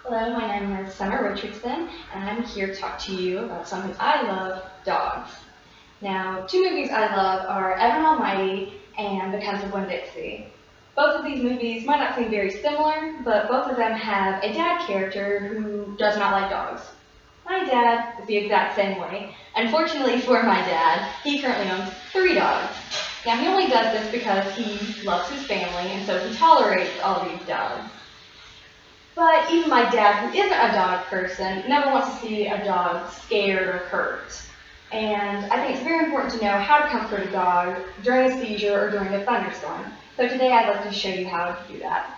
Hello, my name is Summer Richardson, and I'm here to talk to you about something I love, dogs. Now, two movies I love are Evan Almighty and Because of Winn-Dixie. Both of these movies might not seem very similar, but both of them have a dad character who does not like dogs. My dad is the exact same way. Unfortunately for my dad, he currently owns 3 dogs. Now, he only does this because he loves his family, and so he tolerates all these dogs. But even my dad, who isn't a dog person, never wants to see a dog scared or hurt. And I think it's very important to know how to comfort a dog during a seizure or during a thunderstorm. So today I'd like to show you how to do that.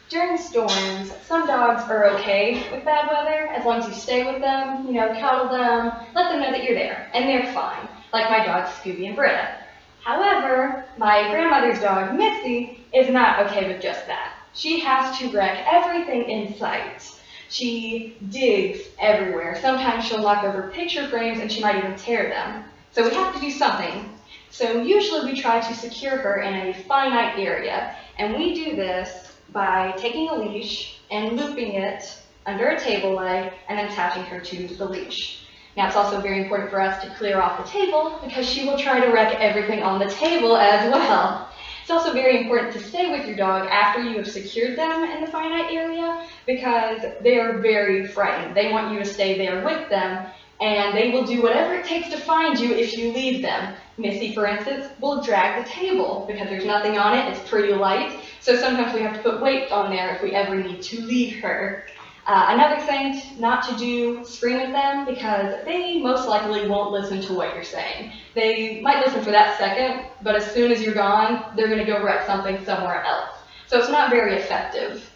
During storms, some dogs are okay with bad weather as long as you stay with them, cuddle them, let them know that you're there, and they're fine, like my dogs Scooby and Britta. However, my grandmother's dog, Missy, is not okay with just that. She has to wreck everything in sight. She digs everywhere. Sometimes she'll knock over picture frames and she might even tear them. So we have to do something. So usually we try to secure her in a finite area, and we do this by taking a leash and looping it under a table leg and then attaching her to the leash. Now, it's also very important for us to clear off the table because she will try to wreck everything on the table as well. It's also very important to stay with your dog after you have secured them in the finite area because they are very frightened. They want you to stay there with them, and they will do whatever it takes to find you if you leave them. Missy, for instance, will drag the table because there's nothing on it. It's pretty light, so sometimes we have to put weight on there if we ever need to leave her. Another thing not to do, scream at them because they most likely won't listen to what you're saying. They might listen for that second, but as soon as you're gone, they're going to go wreck something somewhere else. So it's not very effective.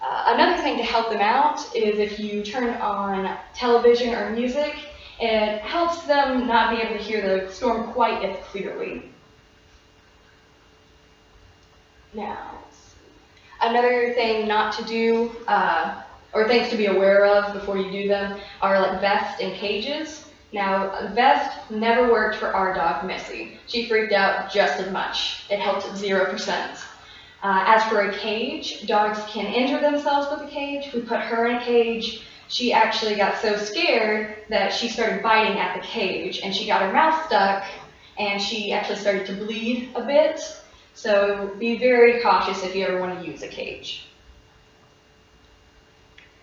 Another thing to help them out is if you turn on television or music, it helps them not be able to hear the storm quite as clearly. Now, another thing not to do, or things to be aware of before you do them, are like vests and cages. Now, a vest never worked for our dog, Missy. She freaked out just as much. It helped 0%. As for a cage, dogs can injure themselves with a cage. We put her in a cage. She actually got so scared that she started biting at the cage, and she got her mouth stuck, and she actually started to bleed a bit. So be very cautious if you ever want to use a cage.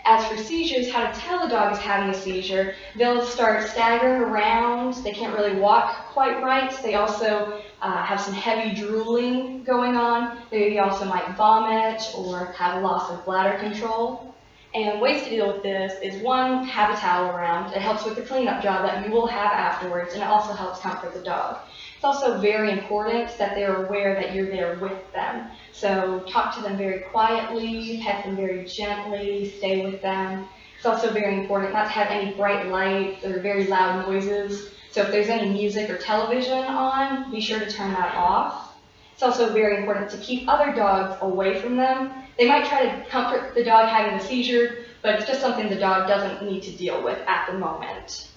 As for seizures, how to tell a dog is having a seizure, they'll start staggering around. They can't really walk quite right. They also have some heavy drooling going on. They also might vomit or have a loss of bladder control. And ways to deal with this is, one, have a towel around. It helps with the cleanup job that you will have afterwards, and it also helps comfort the dog. It's also very important that they're aware that you're there with them. So talk to them very quietly, pet them very gently, stay with them. It's also very important not to have any bright lights or very loud noises. So if there's any music or television on, be sure to turn that off. It's also very important to keep other dogs away from them. They might try to comfort the dog having a seizure, but it's just something the dog doesn't need to deal with at the moment.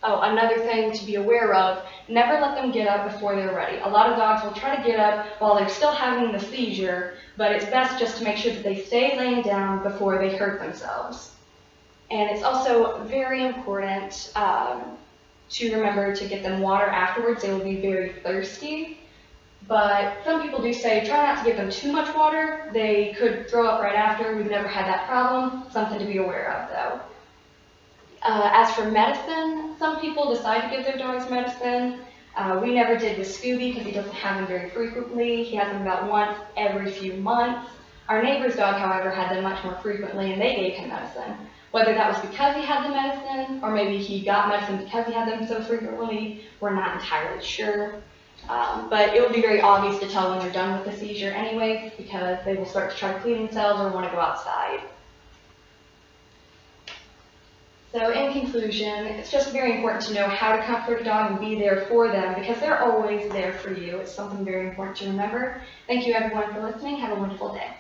Oh, another thing to be aware of, never let them get up before they're ready. A lot of dogs will try to get up while they're still having the seizure, but it's best just to make sure that they stay laying down before they hurt themselves. And it's also very important to remember to get them water afterwards. They will be very thirsty. But some people do say try not to give them too much water. They could throw up right after. We've never had that problem. Something to be aware of, though. As for medicine, some people decide to give their dogs medicine. We never did with Scooby because he doesn't have them very frequently. He has them about once every few months. Our neighbor's dog, however, had them much more frequently, and they gave him medicine. Whether that was because he had the medicine, or maybe he got medicine because he had them so frequently, we're not entirely sure. But it will be very obvious to tell when they're done with the seizure anyway, because they will start to try to clean themselves or want to go outside. So in conclusion, it's just very important to know how to comfort a dog and be there for them because they're always there for you. It's something very important to remember. Thank you everyone for listening. Have a wonderful day.